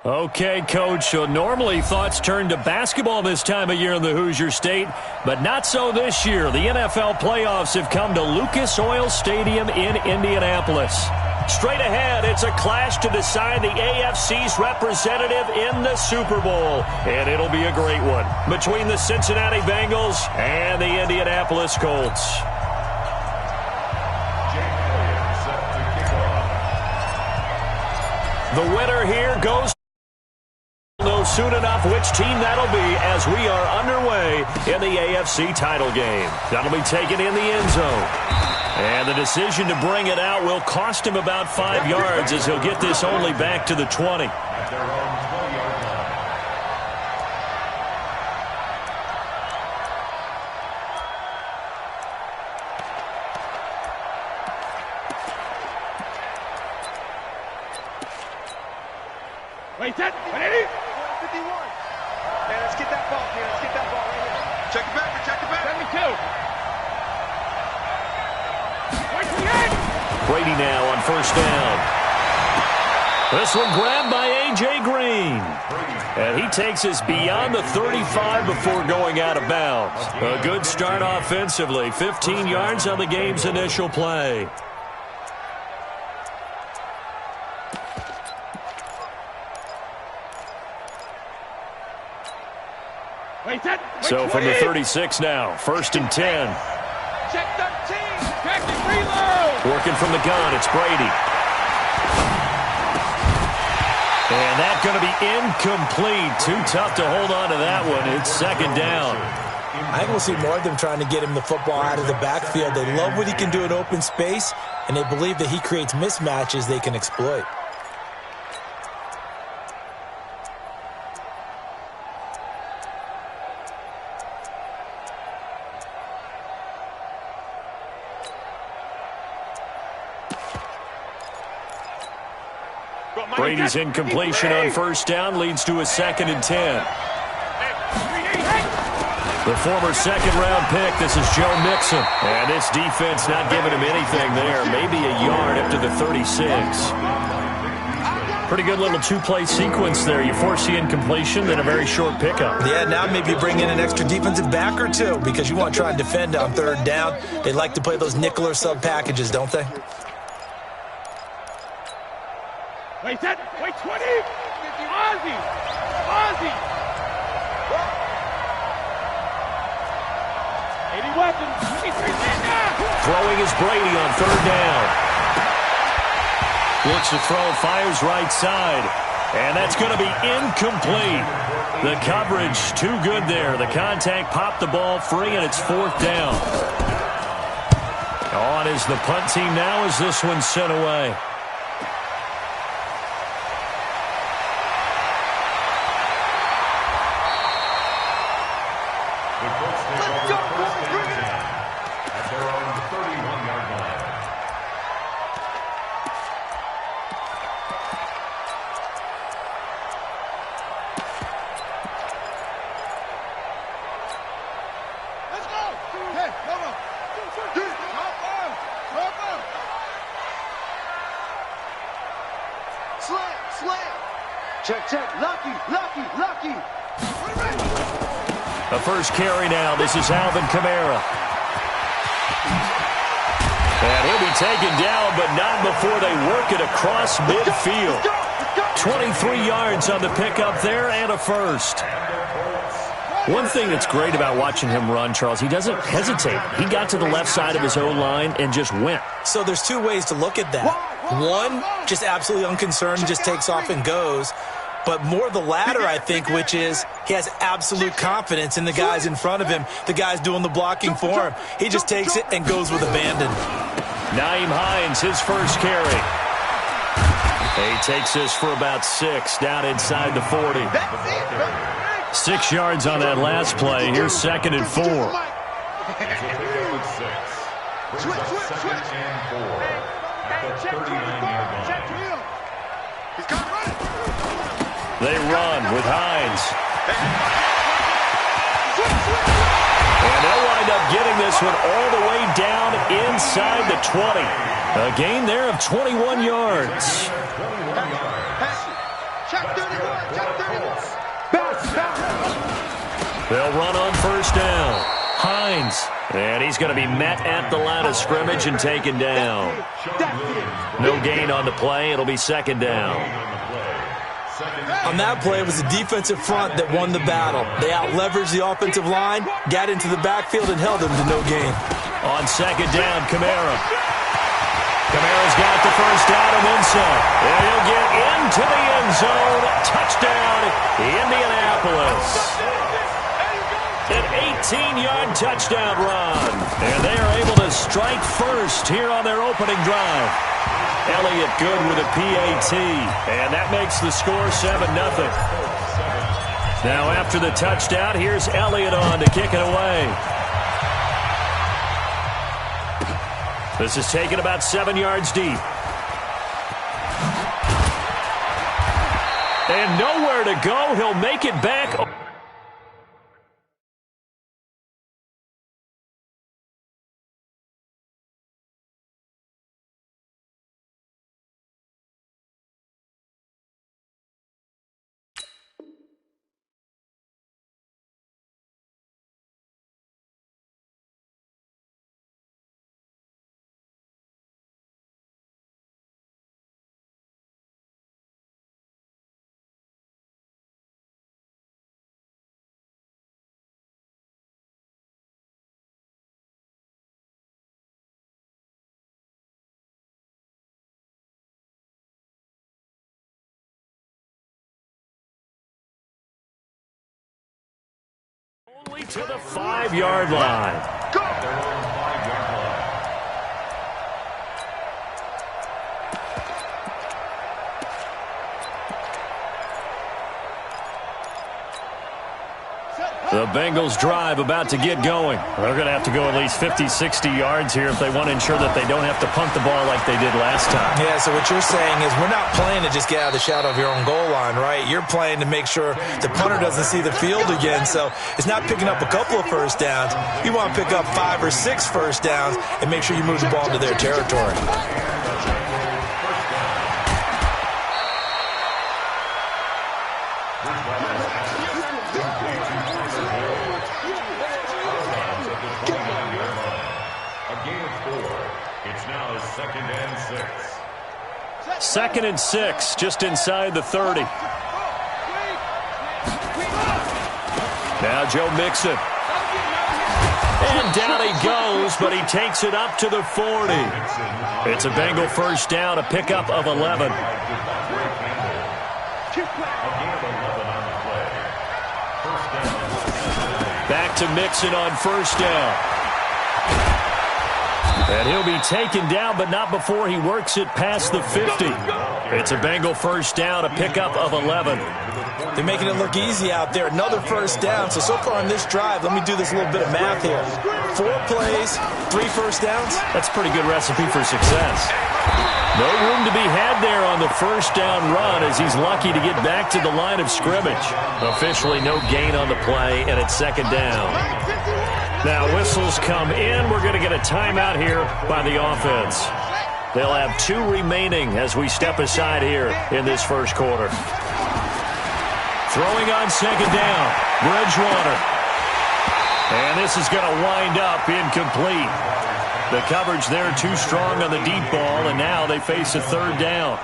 Okay, Coach, so normally thoughts turn to basketball this time of year in the Hoosier State, but not so this year. The NFL playoffs have come to Lucas Oil Stadium in Indianapolis. Straight ahead, it's a clash to decide the AFC's representative in the Super Bowl, and it'll be a great one between the Cincinnati Bengals and the Indianapolis Colts. The winner here goes. Know soon enough which team that'll be as we are underway in the AFC title game. That'll be taken in the end zone. And the decision to bring it out will cost him about 5 yards as he'll get this only back to the 20. Wait, set, ready? 51. Yeah, let's get that ball here. Let's get that ball right here. Check it back. Check it back. 72. Brady now on first down. This one grabbed by A.J. Green. And he takes us beyond the 35 before going out of bounds. A good start offensively. 15 yards on the game's initial play. So from the 36 now, 1st and 10. Check 13. Check it, reload. Working from the gun, it's Brady. And that's going to be incomplete. Too tough to hold on to that one. It's 2nd down. I think we'll see more of them trying to get him the football out of the backfield. They love what he can do in open space, and they believe that he creates mismatches they can exploit. Brady's incompletion on first down leads to a 2nd and 10. The former second-round pick, this is Joe Mixon. And this defense not giving him anything there. Maybe a yard up to the 36. Pretty good little two-play sequence there. You force the incompletion, then a very short pickup. Yeah, now maybe you bring in an extra defensive back or two because you want to try and defend on 3rd down. They like to play those nickel or sub packages, don't they? Wait, set. Wait, 20. Ozzy. 80 weapons. 23 Throwing is Brady on 3rd down. Looks to throw, fires right side. And that's going to be incomplete. The coverage too good there. The contact popped the ball free, and it's 4th down. On is the punt team now as this one's sent away. Check. Lucky. The first carry now. This is Alvin Kamara. And he'll be taken down, but not before they work it across midfield. 23 yards on the pickup there and a first. One thing that's great about watching him run, Charles, he doesn't hesitate. He got to the left side of his O-line and just went. So there's two ways to look at that. One, just absolutely unconcerned, just takes off and goes. But more the latter, I think, which is he has absolute confidence in the guys in front of him, the guys doing the blocking for him. He just takes it and goes with abandon. Nyheim Hines, his first carry. He takes this for about 6 down inside the 40. 6 yards on that last play. Here's 2nd and 4. They run with Hines. And they'll wind up getting this one all the way down inside the 20. A gain there of 21 yards. They'll run on first down. Hines. And he's going to be met at the line of scrimmage and taken down. No gain on the play. It'll be second down. On that play, it was the defensive front that won the battle. They out-leveraged the offensive line, got into the backfield, and held them to no gain. On second down, Kamara. Kamara's got the first down and then some. And he'll get into the end zone. Touchdown, Indianapolis. An 18-yard touchdown run. And they are able to strike first here on their opening drive. Elliott good with a PAT. And that makes the score 7-0. Now after the touchdown, here's Elliott on to kick it away. This is taken about 7 yards deep. And nowhere to go. He'll make it back. Only to the 5-yard line. Go! The Bengals drive about to get going. They're going to have to go at least 50, 60 yards here if they want to ensure that they don't have to punt the ball like they did last time. Yeah, so what you're saying is we're not playing to just get out of the shadow of your own goal line, right? You're playing to make sure the punter doesn't see the field again. So it's not picking up a couple of first downs. You want to pick up 5 or 6 first downs and make sure you move the ball into their territory. Second and 6, just inside the 30. Now Joe Mixon. And down he goes, but he takes it up to the 40. It's a Bengal first down, a pickup of 11. Back to Mixon on first down. And he'll be taken down, but not before he works it past the 50. It's a Bengal first down, a pickup of 11. They're making it look easy out there. Another first down. So far on this drive, let me do this little bit of math here. 4 plays, 3 first downs. That's a pretty good recipe for success. No room to be had there on the first down run as he's lucky to get back to the line of scrimmage. Officially no gain on the play, and it's second down. Now whistles come in. We're going to get a timeout here by the offense. They'll have 2 remaining as we step aside here in this first quarter. Throwing on second down, Bridgewater. And this is going to wind up incomplete. The coverage there too strong on the deep ball, and now they face a third down.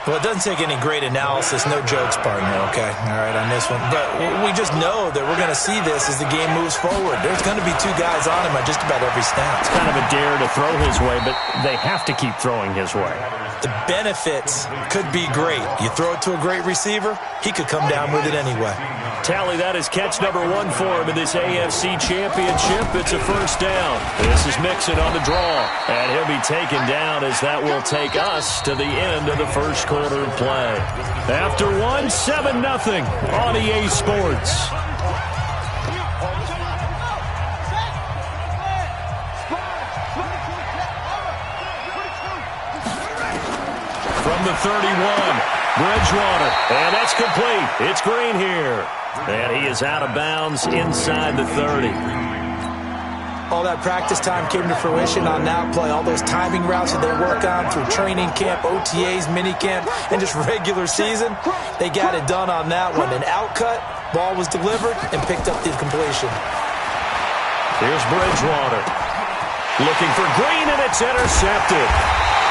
Well, it doesn't take any great analysis. No jokes, partner, okay? All right, on this one. But we just know that we're going to see this as the game moves forward. There's going to be 2 guys on him at just about every snap. It's kind of a dare to throw his way, but they have to keep throwing his way. The benefits could be great. You throw it to a great receiver, he could come down with it anyway. Tally, that is catch number 1 for him in this AFC Championship. It's a first down. This is Mixon on the draw. And he'll be taken down as that will take us to the end of the first quarter of play. After 1, 7-0 on EA Sports. From the 31, Bridgewater, and that's complete. It's Green here, and he is out of bounds inside the 30. all that practice time came to fruition on that play. All those timing routes that they work on through training camp, OTAs, mini camp, and just regular season, they got it done on that one. An outcut, ball was delivered, and picked up the completion. Here's Bridgewater. Looking for Green, and it's intercepted.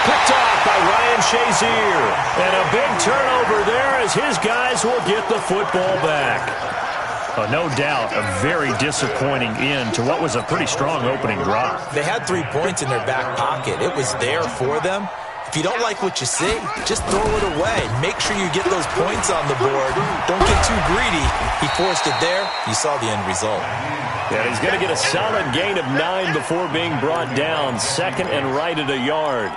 Picked off by Ryan Shazier. And a big turnover there as his guys will get the football back. No doubt a very disappointing end to what was a pretty strong opening drive. They had 3 points in their back pocket. It was there for them. If you don't like what you see, just throw it away. Make sure you get those points on the board. Don't get too greedy. He forced it there. You saw the end result. Yeah, he's going to get a solid gain of 9 before being brought down. Second and right at a yard.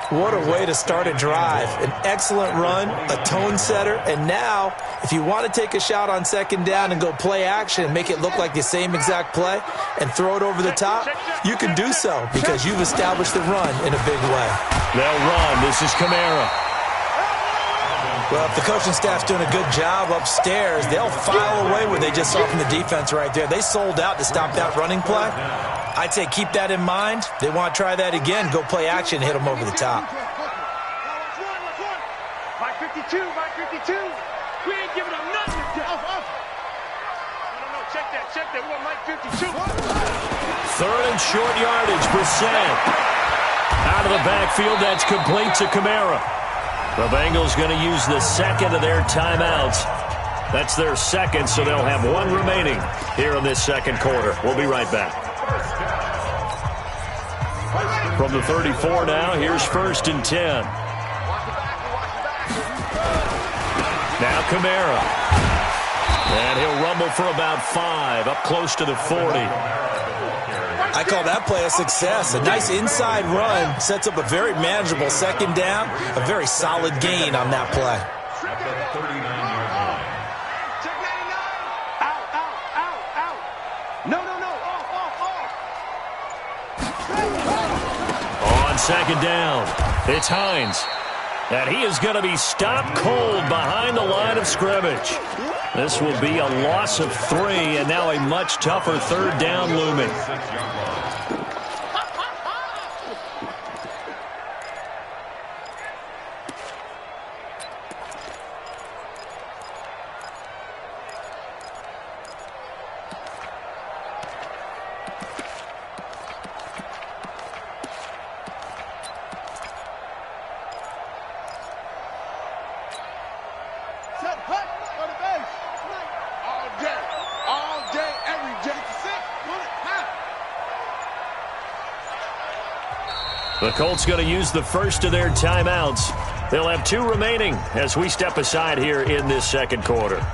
What a way to start a drive. An excellent run, a tone setter, and now, if you want to take a shot on second down and go play action and make it look like the same exact play and throw it over the top, you can do so because you've established the run in a big way. They'll run. This is Kamara. Well, if the coaching staff's doing a good job upstairs, they'll file away what they just saw from the defense right there. They sold out to stop that running play. I'd say keep that in mind. They want to try that again, go play action, hit them over the top. 552, 552. We ain't giving them nothing. No, check that. We want Mike 52. Third and short yardage, Brissett. Out of the backfield, that's complete to Kamara. The Bengals going to use the second of their timeouts. That's their second, so they'll have one remaining here in this second quarter. We'll be right back. From the 34 now, here's 1st and 10. Now Kamara. And he'll rumble for about 5, up close to the 40. I call that play a success. A nice inside run sets up a very manageable second down. A very solid gain on that play. On second down, it's Hines. And he is going to be stopped cold behind the line of scrimmage. This will be a loss of 3, and now a much tougher third down looming. The Colts going to use the first of their timeouts. They'll have 2 remaining as we step aside here in this second quarter.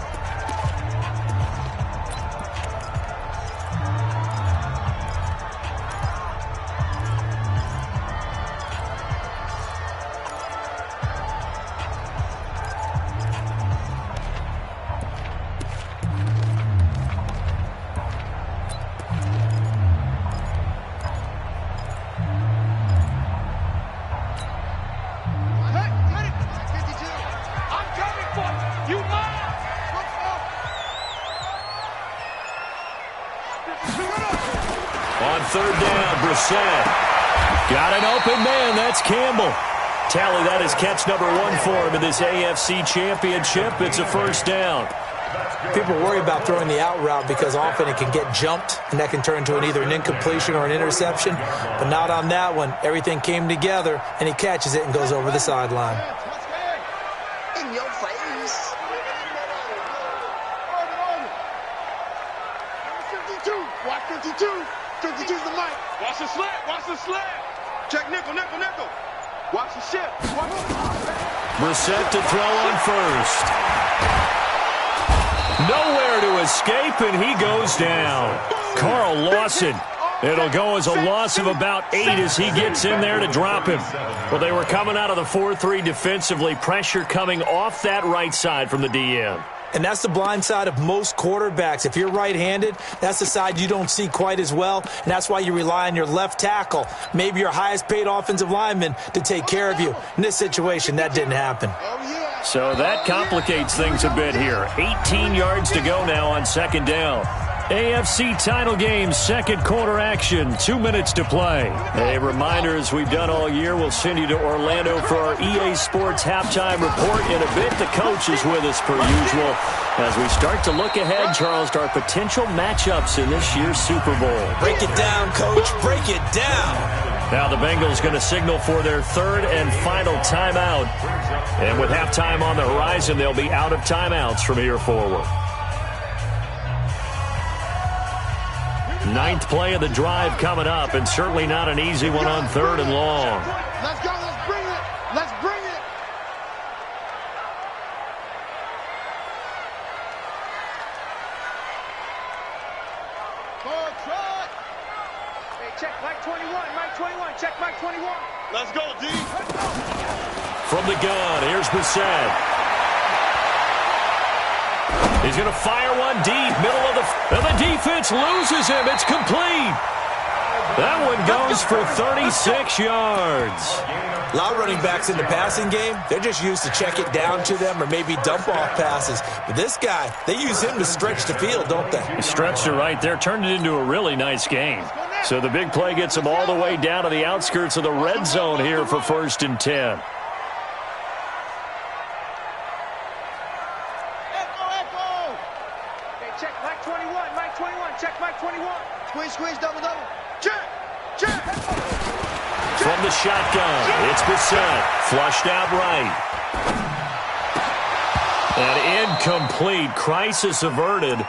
On third down, Brissett. Got an open man. That's Campbell. Tally, that is catch number 1 for him in this AFC Championship. It's a first down. People worry about throwing the out route because often it can get jumped, and that can turn into either an incompletion or an interception. But not on that one. Everything came together, and he catches it and goes over the sideline. In your face. 52. Watch 52. 52's the mic. Watch the slant. Watch the slant. Check nickel. Watch the shift. Brissett to throw on first. Nowhere to escape, and he goes down. Carl Lawson. It'll go as a loss of about 8 as he gets in there to drop him. Well, they were coming out of the 4-3 defensively. Pressure coming off that right side from the DM. And that's the blind side of most quarterbacks. If you're right-handed, that's the side you don't see quite as well, and that's why you rely on your left tackle, maybe your highest-paid offensive lineman, to take care of you. In this situation, that didn't happen. So that complicates things a bit here. 18 yards to go now on second down. AFC title game, second quarter action, 2 minutes to play. A reminder, as we've done all year, we'll send you to Orlando for our EA Sports halftime report in a bit. The coach is with us per usual as we start to look ahead, Charles, to our potential matchups in this year's Super Bowl. Break it down, Coach. Break it down. Now the Bengals going to signal for their third and final timeout. And with halftime on the horizon, they'll be out of timeouts from here forward. Ninth play of the drive coming up, and certainly not an easy one on third and long. Let's go. Let's bring it. Let's bring it. Forward try. Hey, check Mike 21. Mike 21. Check Mike 21. Let's go, D. From the gun, here's Bissett. He's going to fire one deep, middle of and the defense loses him. It's complete. That one goes for 36 yards. A lot of running backs in the passing game, they're just used to check it down to them or maybe dump off passes. But this guy, they use him to stretch the field, don't they? He stretched it right there, turned it into a really nice game. So the big play gets him all the way down to the outskirts of the red zone here for 1st and 10. Squeeze, double. Check. From the shotgun, it's Bissett. Flushed out right. An incomplete. Crisis averted.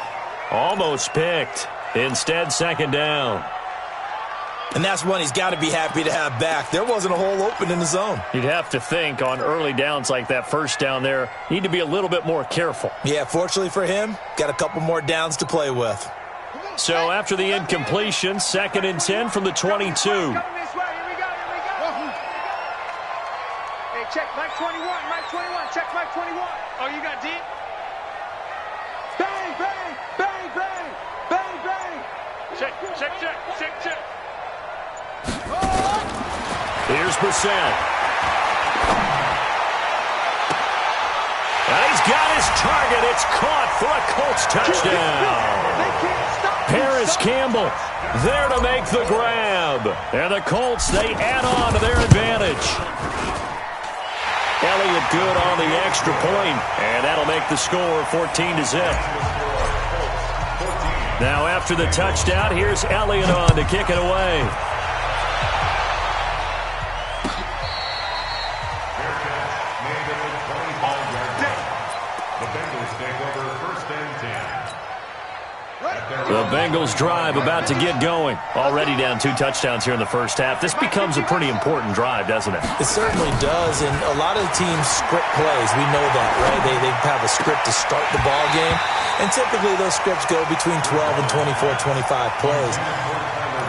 Almost picked. Instead, second down. And that's one he's got to be happy to have back. There wasn't a hole open in the zone. You'd have to think on early downs like that first down there, need to be a little bit more careful. Yeah, fortunately for him, got a couple more downs to play with. So after the incompletion, 2nd and 10 from the 22. Hey, check Mike 21. Mike 21. Check Mike 21. Oh, you got deep? Bang, bang, bang, bang, bang, bang. Check. Here's Bissett. And he's got his target. It's caught for a Colts touchdown. Paris Campbell there to make the grab. And the Colts, they add on to their advantage. Elliott good on the extra point, and that'll make the score 14-0. Now after the touchdown, here's Elliott on to kick it away. The Bengals drive about to get going. Already down 2 touchdowns here in the first half. This becomes a pretty important drive, doesn't it? It certainly does, and a lot of the teams script plays. We know that, right? They have a script to start the ball game, and typically those scripts go between 12 and 24, 25 plays.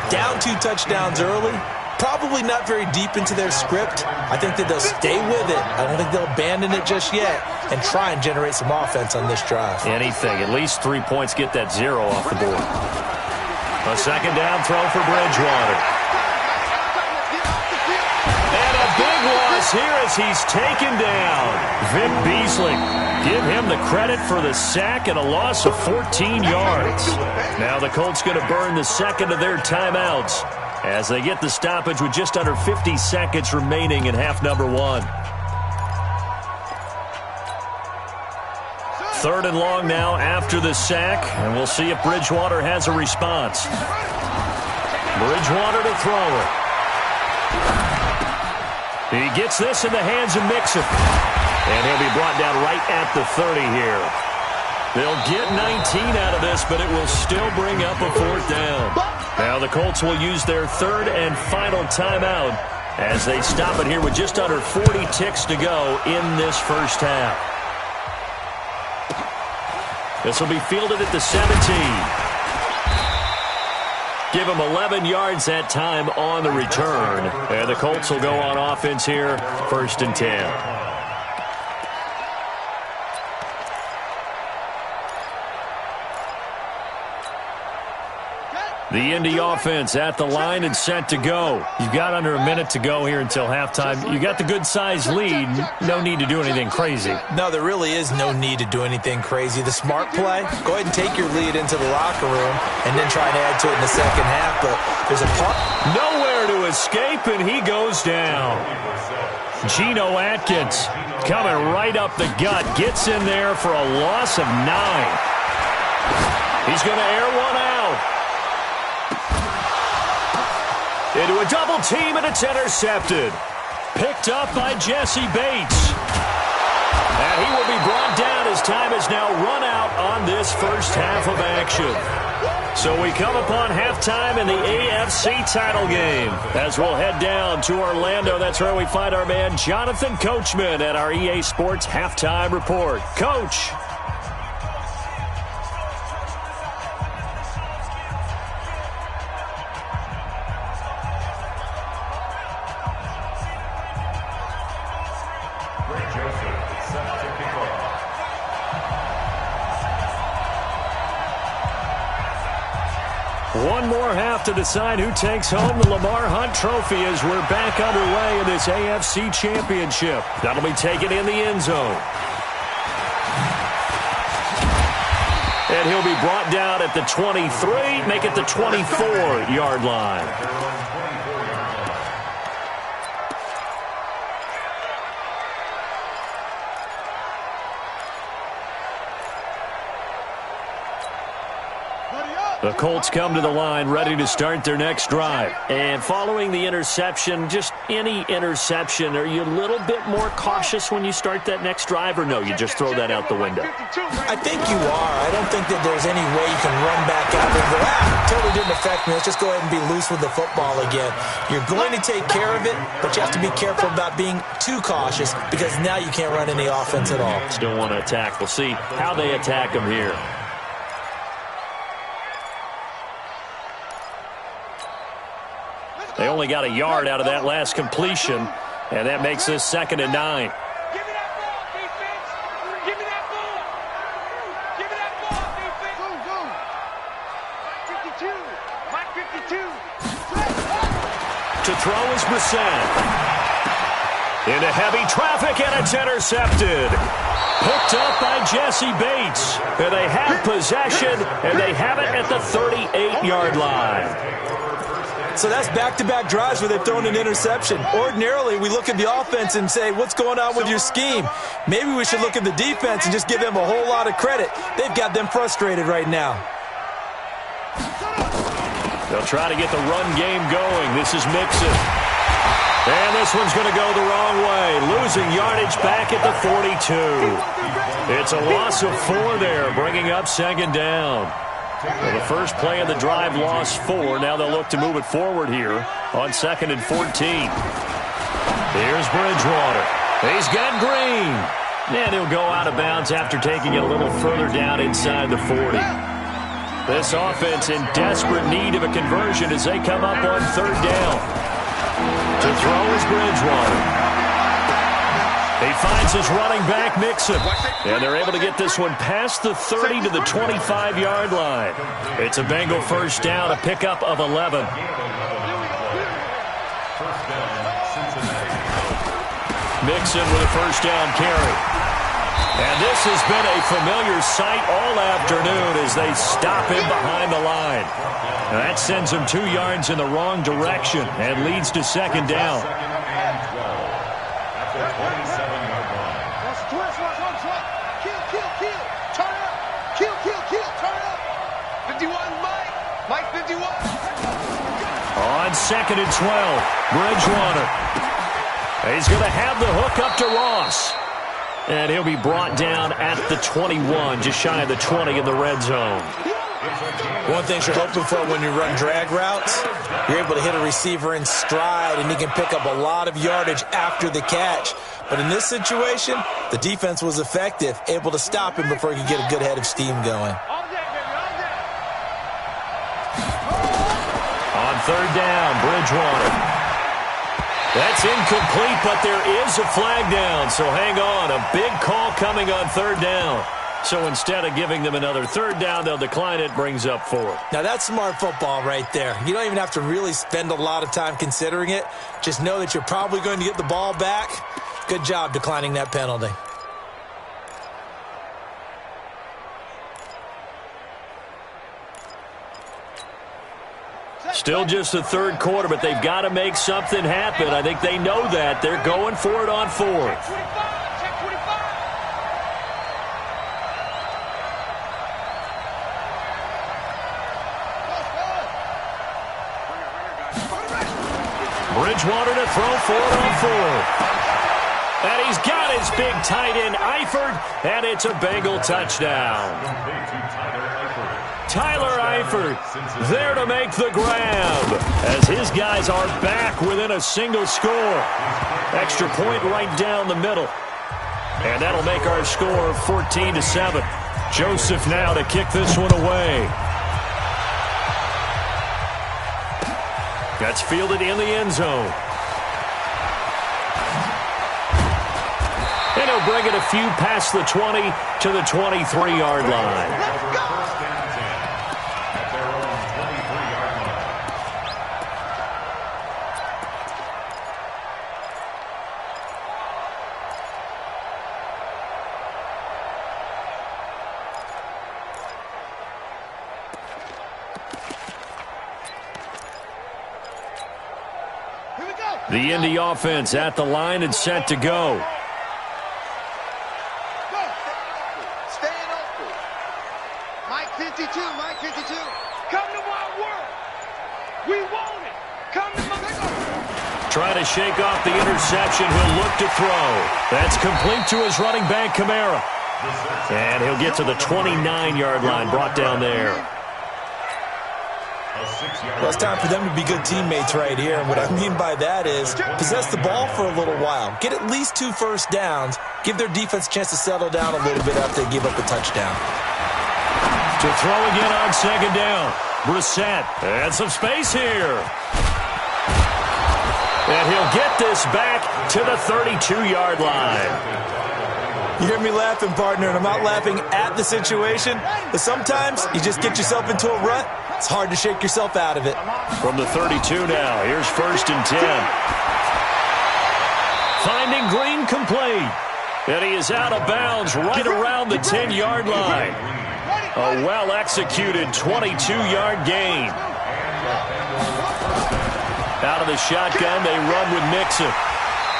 Down 2 touchdowns early, probably not very deep into their script. I think that they'll stay with it. I don't think they'll abandon it just yet and try and generate some offense on this drive. Anything. At least 3 points, get that 0 off the board. A second down throw for Bridgewater. And a big loss here as he's taken down. Vic Beasley. Give him the credit for the sack and a loss of 14 yards. Now the Colts going to burn the second of their timeouts as they get the stoppage with just under 50 seconds remaining in half number 1. 3rd and long now after the sack, and we'll see if Bridgewater has a response. Bridgewater to throw it. He gets this in the hands of Mixon, and he'll be brought down right at the 30 here. They'll get 19 out of this, but it will still bring up a 4th down. Now the Colts will use their 3rd and final timeout as they stop it here with just under 40 ticks to go in this first half. This will be fielded at the 17. Give him 11 yards that time on the return. And the Colts will go on offense here, 1st and 10. The Indy offense at the line and set to go. You've got under a minute to go here until halftime. You got the good-sized lead. No need to do anything crazy. No, there really is no need to do anything crazy. The smart play, go ahead and take your lead into the locker room and then try to add to it in the second half. But there's a part. Nowhere to escape, and he goes down. Geno Atkins coming right up the gut. Gets in there for a loss of 9. He's going to air one out. Into a double team, and it's intercepted. Picked up by Jesse Bates. And he will be brought down as time has now run out on this first half of action. So we come upon halftime in the AFC title game. As we'll head down to Orlando, that's where we find our man Jonathan Coachman at our EA Sports Halftime Report. Coach. One more half to decide who takes home the Lamar Hunt Trophy as we're back underway in this AFC Championship. That'll be taken in the end zone. And he'll be brought down at the 23, make it the 24-yard line. The Colts come to the line ready to start their next drive. And following the interception, just any interception, are you a little bit more cautious when you start that next drive, or no, you just throw that out the window? I think you are. I don't think that there's any way you can run back out there and go, totally didn't affect me. Let's just go ahead and be loose with the football again. You're going to take care of it, but you have to be careful about being too cautious because now you can't run any offense at all. Still want to attack. We'll see how they attack him here. They only got a yard out of that last completion, and that makes this 2nd and 9. Give me that ball, defense. Give me that ball. Give me that ball, defense. Go, go. 52. Mike 52. To throw is Brissett. Into heavy traffic, and it's intercepted. Picked up by Jesse Bates. And they have possession, and they have it at the 38-yard line. So that's back-to-back drives where they've thrown an interception. Ordinarily, we look at the offense and say, what's going on with your scheme? Maybe we should look at the defense and just give them a whole lot of credit. They've got them frustrated right now. They'll try to get the run game going. This is Mixon. And this one's going to go the wrong way. Losing yardage back at the 42. It's a loss of 4 there, bringing up 2nd down. Well, the first play of the drive lost 4. Now they'll look to move it forward here on 2nd and 14. Here's Bridgewater. He's got Green. And he'll go out of bounds after taking it a little further down inside the 40. This offense in desperate need of a conversion as they come up on 3rd down. To throw is Bridgewater. He finds his running back, Mixon. And they're able to get this one past the 30 to the 25-yard line. It's a Bengal first down, a pickup of 11. Mixon with a first down carry. And this has been a familiar sight all afternoon as they stop him behind the line. And that sends him 2 yards in the wrong direction and leads to 2nd down. On 2nd and 12, Bridgewater. He's going to have the hook up to Ross. And he'll be brought down at the 21, just shy of the 20 in the red zone. One thing you're hoping for when you run drag routes, you're able to hit a receiver in stride, and he can pick up a lot of yardage after the catch. But in this situation, the defense was effective, able to stop him before he could get a good head of steam going. On 3rd down, Bridgewater. That's incomplete, but there is a flag down, so hang on. A big call coming on 3rd down. So instead of giving them another third down, they'll decline it, brings up 4. Now, that's smart football right there. You don't even have to really spend a lot of time considering it. Just know that you're probably going to get the ball back. Good job declining that penalty. Still just the third quarter, but they've got to make something happen. I think they know that. They're going for it on 4. Bridgewater to throw for it on 4. And he's got his big tight end, Eifert, and it's a Bengal touchdown. Tyler Eifert there to make the grab as his guys are back within a single score. Extra point right down the middle. And that'll make our score 14-7. Joseph now to kick this one away. That's fielded in the end zone. And he'll bring it a few past the 20 to the 23-yard line. Let's go! The Indy offense at the line and set to go. Staying open. Mike 52, Mike 52. Come to my world. We want it. Come to my world. Trying to shake off the interception. He'll look to throw. That's complete to his running back, Kamara. And he'll get to the 29-yard line, brought down there. Well, it's time for them to be good teammates right here. And what I mean by that is possess the ball for a little while. Get at least 2 first downs. Give their defense a chance to settle down a little bit after they give up a touchdown. To throw again on second down. Brissett. And some space here. And he'll get this back to the 32-yard line. You hear me laughing, partner, and I'm not laughing at the situation, but sometimes you just get yourself into a rut. It's hard to shake yourself out of it. From the 32 now, here's 1st and 10. Finding Green complete. And he is out of bounds right around the 10-yard line. A well-executed 22-yard gain. Out of the shotgun, they run with Mixon.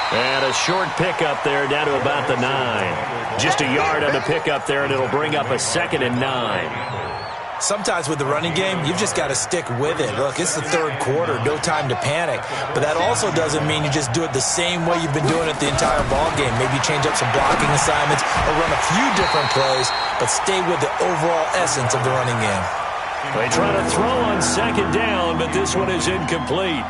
And a short pickup there down to about the 9. Just a yard on the pickup there, and it'll bring up a 2nd and 9. Sometimes with the running game, you've just got to stick with it. Look, it's the third quarter, no time to panic. But that also doesn't mean you just do it the same way you've been doing it the entire ball game. Maybe change up some blocking assignments or run a few different plays, but stay with the overall essence of the running game. They try to throw on second down, but this one is incomplete.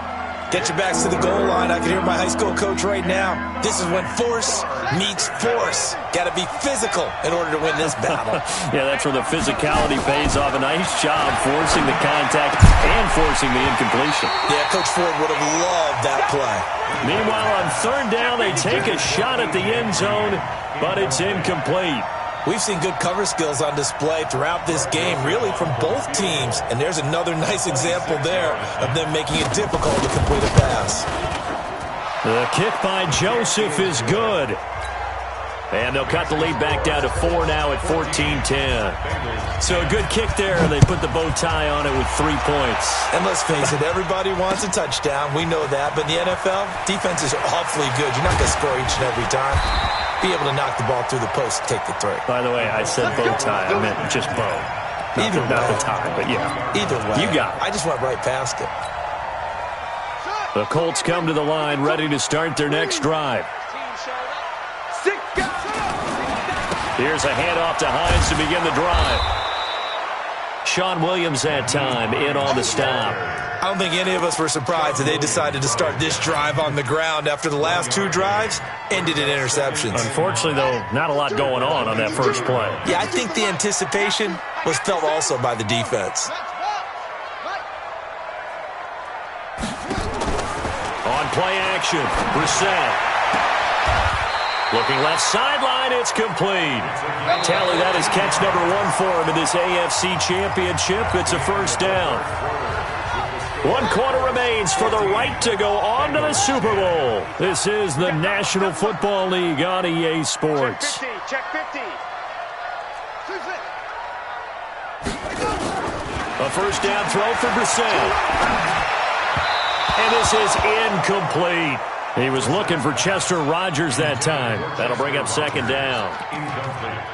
Get your backs to the goal line. I can hear my high school coach right now. This is when force meets force. Got to be physical in order to win this battle. Yeah, that's where the physicality pays off. A nice job forcing the contact and forcing the incompletion. Yeah, Coach Ford would have loved that play. Meanwhile, on third down, they take a shot at the end zone, but it's incomplete. We've seen good cover skills on display throughout this game, really from both teams. And there's another nice example there of them making it difficult to complete a pass. The kick by Joseph is good. And they'll cut the lead back down to 4 now at 14-10. So a good kick there. They put the bow tie on it with 3 points. And let's face it, everybody wants a touchdown. We know that. But in the NFL, defenses are awfully good. You're not going to score each and every time. Be able to knock the ball through the post and take the 3. By the way, I said bow tie. I meant just bow. Not the tie, but yeah. Either way. You got it. I just went right past it. The Colts come to the line, ready to start their next drive. Here's a handoff to Hines to begin the drive. Sean Williams that time in on the stop. I don't think any of us were surprised that they decided to start this drive on the ground after the last 2 drives ended in interceptions. Unfortunately, though, not a lot going on that first play. Yeah, I think the anticipation was felt also by the defense. On play action, Brissett. Looking left sideline, it's complete. Tally, that is catch number 1 for him in this AFC Championship. It's a first down. 1 quarter remains for the right to go on to the Super Bowl. This is the National Football League on EA Sports. Check 50. A first down throw for Brissett. And this is incomplete. He was looking for Chester Rogers that time. That'll bring up second down.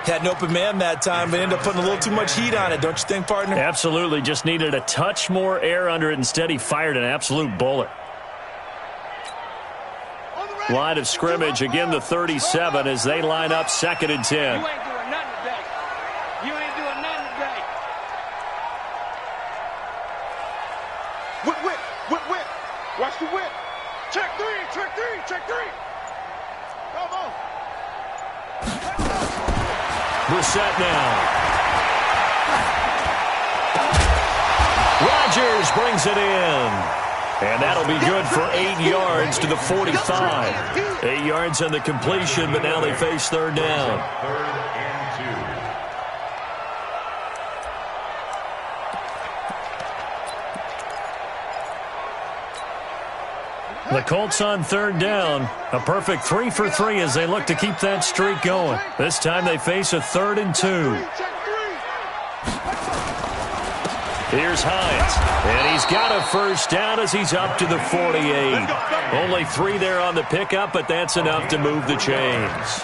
Had an open man that time, but ended up putting a little too much heat on it, don't you think, partner? Absolutely. Just needed a touch more air under it. Instead, he fired an absolute bullet. Line of scrimmage, again the 37 as they line up 2nd and 10. You ain't doing nothing today. You ain't doing nothing today. Whip. Watch the whip. Check 3. Come on. Brissett now. Rodgers brings it in. And that'll be good for 8 yards to the 45. 8 yards on the completion, but now they face third down. The Colts on third down. A perfect 3 for 3 as they look to keep that streak going. This time they face a 3rd and 2. Here's Hines. And he's got a first down as he's up to the 48. Only 3 there on the pickup, but that's enough to move the chains.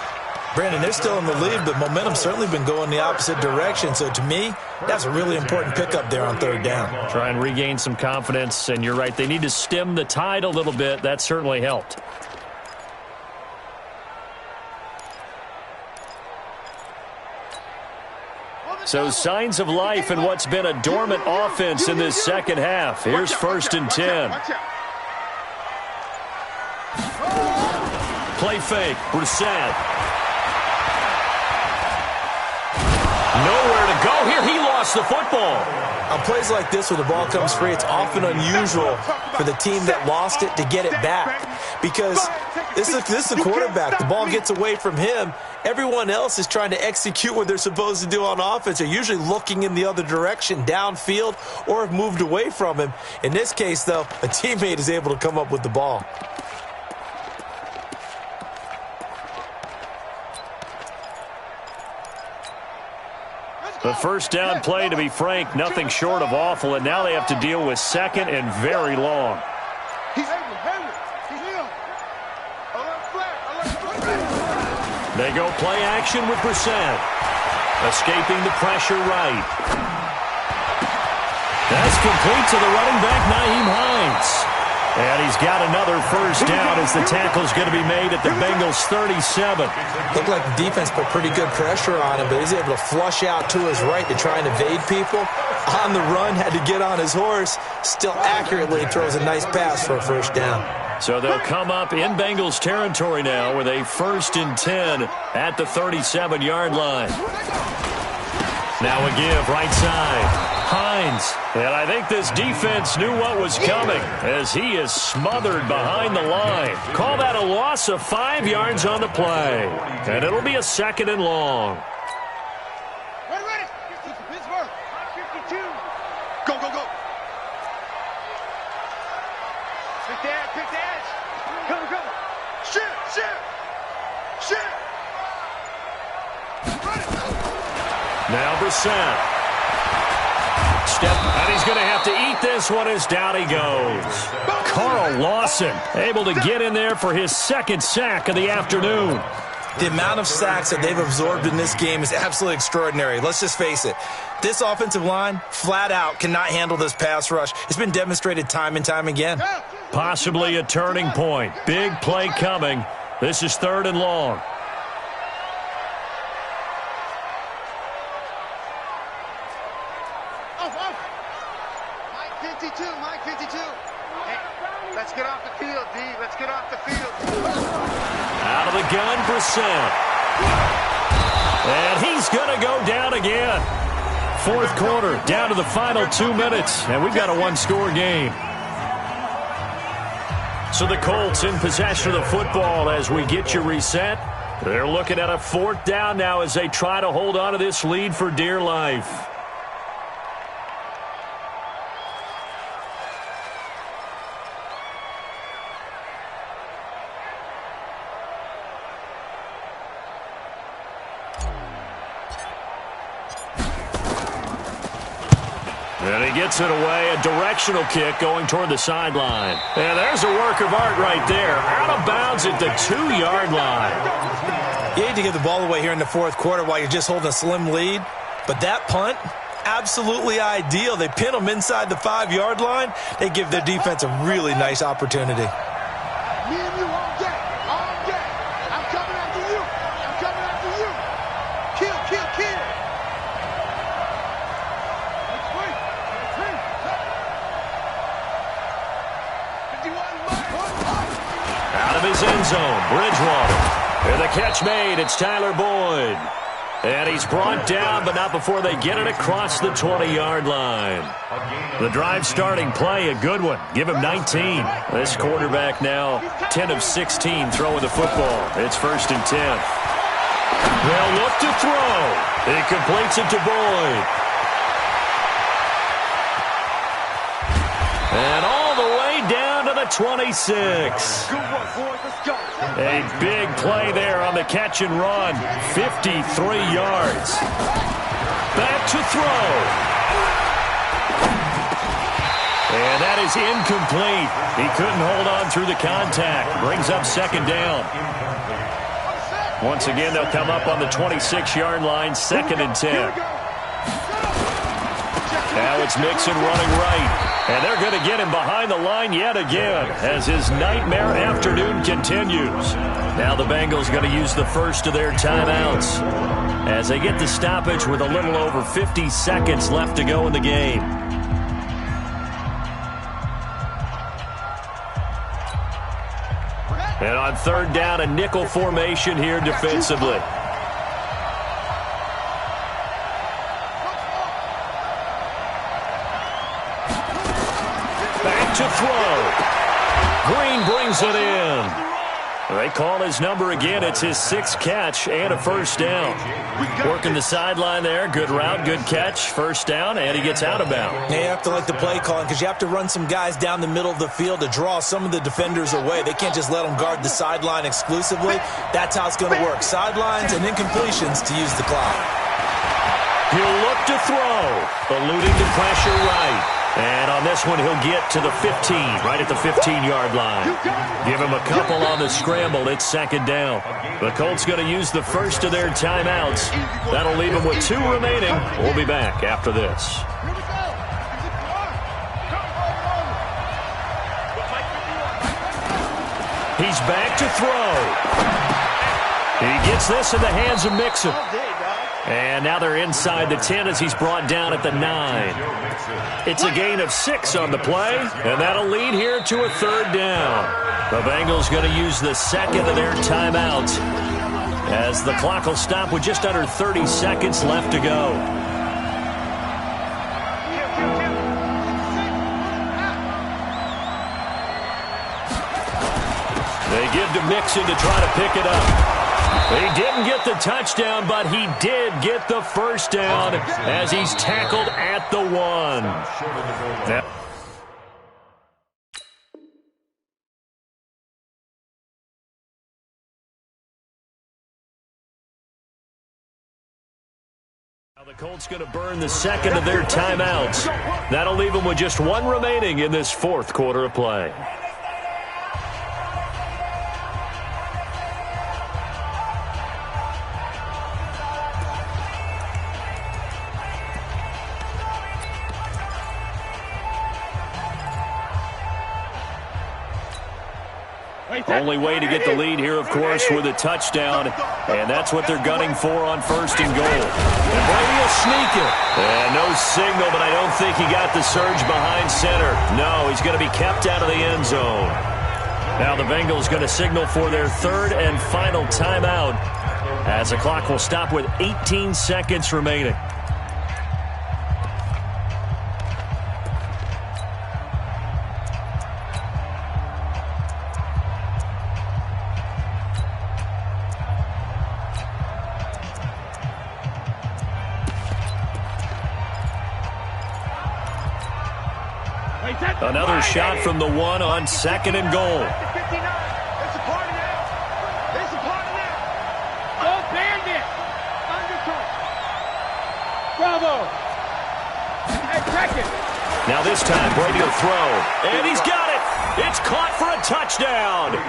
Brandon, they're still in the lead, but momentum's certainly been going the opposite direction. So to me, that's a really important pickup there on third down. Try and regain some confidence, and you're right. They need to stem the tide a little bit. That certainly helped. So signs of life in what's been a dormant offense in this second half. Here's 1st and 10. Play fake. Brissett. Nowhere to go here. He lost the football. On plays like this where the ball comes free, it's often unusual for the team that lost it to get it back. Because this is the quarterback. The ball gets away from him. Everyone else is trying to execute what they're supposed to do on offense. They're usually looking in the other direction, downfield, or have moved away from him. In this case, though, a teammate is able to come up with the ball. The first down play, to be frank, nothing short of awful, and now they have to deal with 2nd and very long. They go play action with Brissett. Escaping the pressure right. That's complete to the running back, Nyheim Hines. And he's got another first down as the tackle's going to be made at the Bengals' 37. Looked like the defense put pretty good pressure on him, but he's able to flush out to his right to try and evade people. On the run, had to get on his horse. Still accurately throws a nice pass for a first down. So they'll come up in Bengals territory now with a 1st and 10 at the 37-yard line. Now a give right side. Hines. And I think this defense knew what was coming as he is smothered behind the line. Call that a loss of 5 yards on the play. And it'll be a 2nd and long. Ready. Pittsburgh. 52. Go. Pick the edge. Come. Shit. Now Brissett. And he's going to have to eat this one as down he goes. Carl Lawson able to get in there for his 2nd sack of the afternoon. The amount of sacks that they've absorbed in this game is absolutely extraordinary. Let's just face it. This offensive line, flat out, cannot handle this pass rush. It's been demonstrated time and time again. Possibly a turning point. Big play coming. This is 3rd and long. Mike 52. Hey, let's get off the field, D. Let's get off the field. Out of the gun, Brissett. And he's going to go down again. 4th quarter, down to the final 2 minutes, and we've got a 1-score game. So the Colts in possession of the football as we get you reset. They're looking at a 4th down now as they try to hold on to this lead for dear life. And he gets it away, a directional kick going toward the sideline. And there's a work of art right there. Out of bounds at the 2-yard line. You hate to give the ball away here in the 4th quarter while you're just holding a slim lead. But that punt, absolutely ideal. They pin them inside the 5-yard line. They give their defense a really nice opportunity. Me and you all day. All day. I'm coming after you. I'm coming after you. Kill, kill, kill. Out of his end zone, Bridgewater. And the catch made, it's Tyler Boyd. And he's brought down, but not before they get it across the 20-yard line. The drive starting play, a good one. Give him 19. This quarterback now 10 of 16 throwing the football. It's 1st and 10. They'll look to throw. He completes it to Boyd. And all the way down to the 26. Good work, boys. Let's go. A big play there on the catch and run. 53 yards. Back to throw. And that is incomplete. He couldn't hold on through the contact. Brings up 2nd down. Once again, they'll come up on the 26-yard line, 2nd and 10. Now it's Mixon running right. And they're going to get him behind the line yet again as his nightmare afternoon continues. Now the Bengals going to use the first of their timeouts as they get the stoppage with a little over 50 seconds left to go in the game. And on 3rd down, a nickel formation here defensively. To throw. Green brings it in. They call his number again. It's his 6th catch and a 1st down. Working the sideline there. Good route, good catch. 1st down, and he gets out of bounds. You have to like the play calling because you have to run some guys down the middle of the field to draw some of the defenders away. They can't just let them guard the sideline exclusively. That's how it's going to work. Sidelines and incompletions to use the clock. He'll look to throw. Eluding the pressure right. And on this one, he'll get to the 15, right at the 15-yard line. Give him a couple on the scramble. It's 2nd down. The Colts going to use the first of their timeouts. That'll leave them with 2 remaining. We'll be back after this. He's back to throw. He gets this in the hands of Mixon. And now they're inside the 10 as he's brought down at the 9. It's a gain of 6 on the play, and that'll lead here to a 3rd down. The Bengals going to use the 2nd of their timeouts as the clock will stop with just under 30 seconds left to go. They give to Mixon to try to pick it up. He didn't get the touchdown, but he did get the 1st down as he's tackled at the 1. Now the Colts going to burn the 2nd of their timeouts. That'll leave them with just 1 remaining in this 4th quarter of play. Only way to get the lead here, of course, with a touchdown, and that's what they're gunning for on 1st and goal. And Brady will sneak it. And no signal, but I don't think he got the surge behind center. No, he's going to be kept out of the end zone. Now the Bengals going to signal for their 3rd and final timeout as the clock will stop with 18 seconds remaining. Another shot from the one on 2nd and goal. There's a party now. There's a party now. Go Bandit. Undercut. Bravo. Hey, check it. Now this time, Brady will throw. And he's got it. It's caught for a touchdown.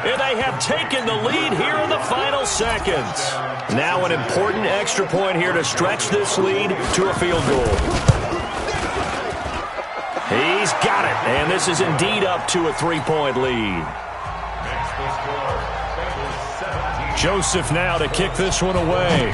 And they have taken the lead here in the final seconds. Now an important extra point here to stretch this lead to a field goal. He's got it. And this is indeed up to a 3-point lead. Joseph now to kick this one away.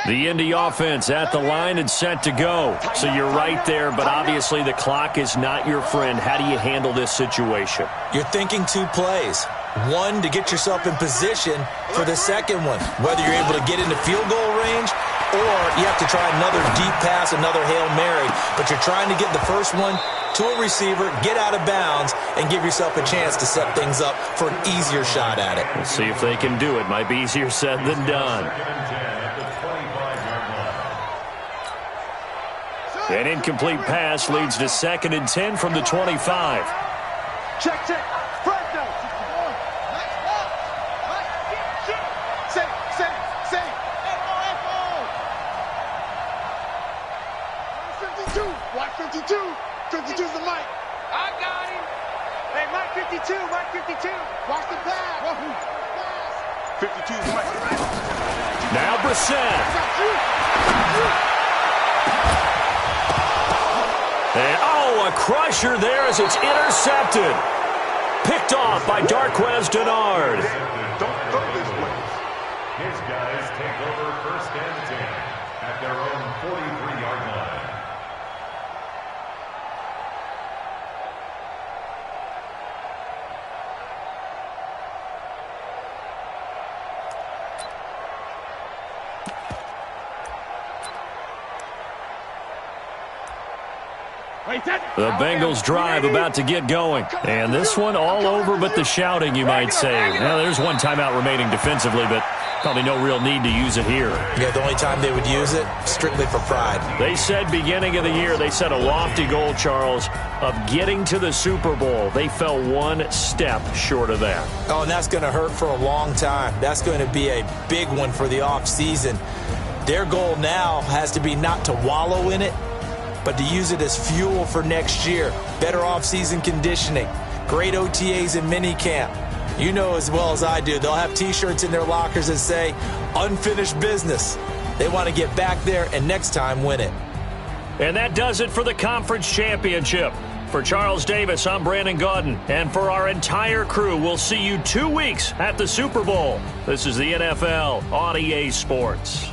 The Indy offense at the line and set to go. So you're right there, but obviously the clock is not your friend. How do you handle this situation? You're thinking 2 plays. One, to get yourself in position for the second one, whether you're able to get into field goal range or you have to try another deep pass, another Hail Mary. But you're trying to get the first one to a receiver, get out of bounds, and give yourself a chance to set things up for an easier shot at it. Let's see if they can do it. Might be easier said than done. An incomplete pass leads to 2nd and 10 from the 25. Check. Fresno. Say. Watch 52. 52's the mic. I got him. Hey, Mike 52. Watch the pass. 52's the mic. Now Brissett. And, a crusher there as it's intercepted. Picked off by Darquez Denard. Don't throw this place. His guys take over 1st and 10 at their own 43-yard line. The Bengals drive about to get going. And this one all over but the shouting, you might say. Now, there's one timeout remaining defensively, but probably no real need to use it here. Yeah, the only time they would use it, strictly for pride. They said beginning of the year, they set a lofty goal, Charles, of getting to the Super Bowl. They fell one step short of that. Oh, and that's going to hurt for a long time. That's going to be a big one for the offseason. Their goal now has to be not to wallow in it, but to use it as fuel for next year. Better off-season conditioning, great OTAs and minicamp. You know as well as I do, they'll have T-shirts in their lockers that say, unfinished business. They want to get back there and next time win it. And that does it for the conference championship. For Charles Davis, I'm Brandon Gaudin. And for our entire crew, we'll see you 2 weeks at the Super Bowl. This is the NFL on EA Sports.